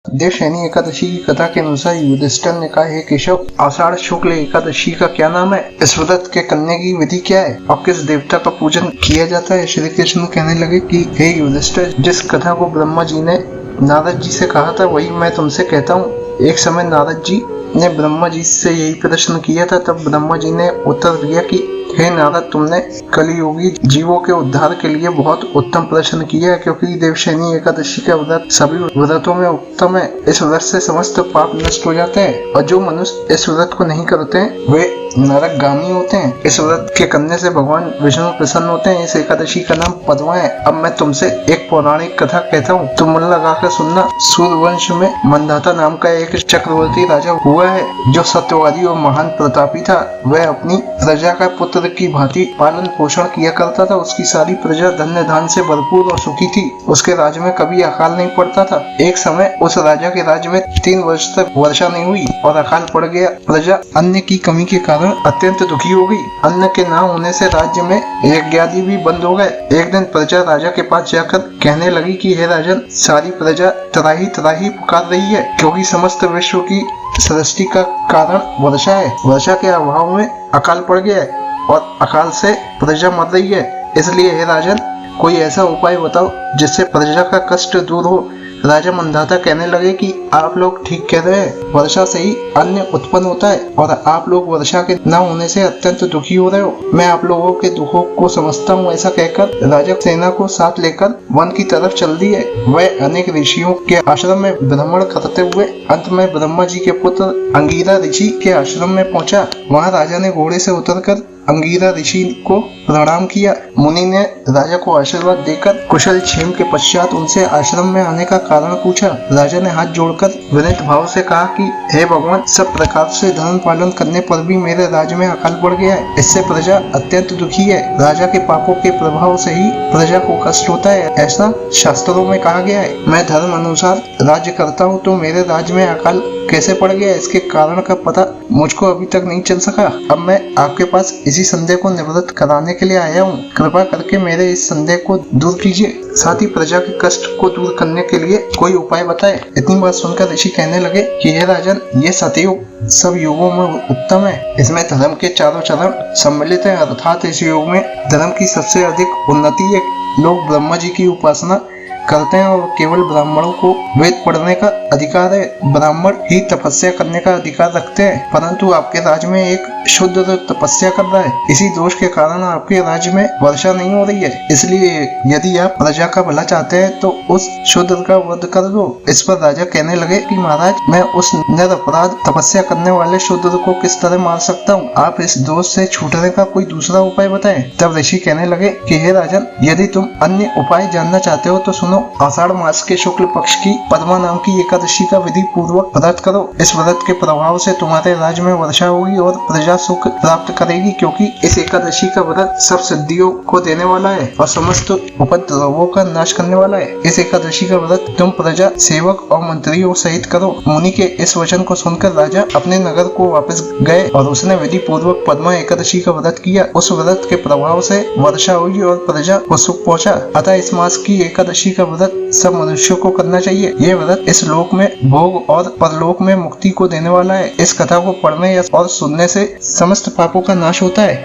देवशयनी एकादशी की कथा के अनुसार युधिष्ठिर ने कहा, हे केशव, आषाढ़ शुक्ल एकादशी का क्या नाम है? इस व्रत के करने की विधि क्या है और किस देवता का पूजन किया जाता है? श्री कृष्ण कहने लगे कि हे युधिष्ठिर, जिस कथा को ब्रह्मा जी ने नारद जी से कहा था वही मैं तुमसे कहता हूँ। एक समय नारद जी ने ब्रह्मा जी से यही प्रश्न किया था। तब ब्रह्मा जी ने उत्तर दिया कि हे नारद, तुमने कलियुगी जीवों के उद्धार के लिए बहुत उत्तम प्रश्न किया है, क्योंकि देवशयनी एकादशी का व्रत सभी व्रतों में उत्तम है। इस व्रत से समस्त पाप नष्ट हो जाते हैं और जो मनुष्य इस व्रत को नहीं करते हैं वे नरकगामी होते हैं। इस व्रत के करने से भगवान विष्णु प्रसन्न होते हैं। इस एकादशी का नाम पद्मा है। अब मैं तुमसे एक पौराणिक कथा कहता हूँ, तुम मन लगाकर सुनना। सूर्यवंश में मंदाता नाम का एक चक्रवर्ती राजा हुआ है, जो सत्यवादी और महान प्रतापी था। वह अपनी प्रजा का पुत्र की भांति पालन पोषण किया करता था। उसकी सारी प्रजा धन्य धान से भरपूर और सुखी थी। उसके राज्य में कभी अकाल नहीं पड़ता था। एक समय उस राजा के राज्य में 3 वर्ष तक वर्षा नहीं हुई और अकाल पड़ गया। प्रजा अन्न की कमी के कारण अत्यंत दुखी हो गई। अन्न के न होने से राज्य में यज्ञादि भी बंद हो गए। एक दिन प्रजा राजा के पास जाकर कहने लगी कि हे राजन, सारी प्रजा त्राही त्राही पुकार रही है, क्योंकि समस्त विश्व की सृष्टि का कारण वर्षा है। वर्षा के अभाव में अकाल पड़ गया है और अकाल से प्रजा मर रही है। इसलिए हे राजन, कोई ऐसा उपाय बताओ जिससे प्रजा का कष्ट दूर हो। राजा मंदाता कहने लगे कि आप लोग ठीक कह रहे हैं, वर्षा से ही अन्न उत्पन्न होता है और आप लोग वर्षा के न होने से अत्यंत दुखी हो रहे हो। मैं आप लोगों के दुखों को समझता हूँ। ऐसा कहकर राजा सेना को साथ लेकर वन की तरफ चल दिए। वह अनेक ऋषियों के आश्रम में भ्रमण करते हुए अंत में ब्रह्मा जी के पुत्र अंगिरा ऋषि के आश्रम में पहुंचा। वहाँ राजा ने घोड़े से उतरकर अंगिरा ऋषि को प्रणाम किया। मुनि ने राजा को आशीर्वाद देकर कुशल क्षेम के पश्चात उनसे आश्रम में आने का कारण पूछा। राजा ने हाथ जोड़कर विनीत भाव से कहा कि हे भगवान, सब प्रकार से धर्म पालन करने पर भी मेरे राज्य में अकाल पड़ गया है। इससे प्रजा अत्यंत दुखी है। राजा के पापों के प्रभाव से ही प्रजा को कष्ट होता है, ऐसा शास्त्रों में कहा गया है। मैं धर्म अनुसार राज्य करता हूँ, तो मेरे राज्य में अकाल कैसे पड़ गया, इसके कारण का पता मुझको अभी तक नहीं चल सका। अब मैं आपके पास इसी संदेह को निवृत्त कराने के लिए आया हूँ। कृपा करके मेरे इस संदेह को दूर कीजिए, साथ ही प्रजा के कष्ट को दूर करने के लिए कोई उपाय बताए। इतनी बात सुनकर ऋषि कहने लगे कि हे राजन, ये सतयुग सब युगों में उत्तम है। इसमें धर्म के चारों चरण सम्मिलित है, अर्थात इस युग में धर्म की सबसे अधिक उन्नति है। लोग ब्रह्मा जी की उपासना करते हैं और केवल ब्राह्मणों को वेद पढ़ने का अधिकार है। ब्राह्मण ही तपस्या करने का अधिकार रखते हैं, परंतु आपके राज्य में एक शुद्र तपस्या कर रहा है। इसी दोष के कारण आपके राज्य में वर्षा नहीं हो रही है। इसलिए यदि आप प्रजा का भला चाहते हैं तो उस शुद्र का वध कर दो। इस पर राजा कहने लगे कि महाराज, मैं उस निरपराध तपस्या करने वाले शुद्र को किस तरह मार सकता हूँ? आप इस दोष से छूटने का कोई दूसरा उपाय बताएं। तब ऋषि कहने लगे कि हे राजन, यदि तुम अन्य उपाय जानना चाहते हो तो सुनो। आषाढ़ मास के शुक्ल पक्ष की पद्मा नाम की एकादशी का विधि पूर्वक व्रत करो। इस व्रत के प्रभाव से तुम्हारे राज्य में वर्षा होगी और प्रजा सुख प्राप्त करेगी, क्योंकि इस एकादशी का व्रत सब सिद्धियों को देने वाला है और समस्त उपद्रवों का नाश करने वाला है। इस एकादशी का व्रत तुम प्रजा, सेवक और मंत्रियों सहित करो। मुनि के इस वचन को सुनकर राजा अपने नगर को वापस गए और उसने विधि पूर्वक पद्मा एकादशी का व्रत किया। उस व्रत के प्रभाव से वर्षा हुई और प्रजा को सुख पहुंचा। अतः इस मास की एकादशी का व्रत सब मनुष्यों को करना चाहिए। यह व्रत इस लोक में भोग और परलोक में मुक्ति को देने वाला है। इस कथा को पढ़ने और सुनने से समस्त पापों का नाश होता है।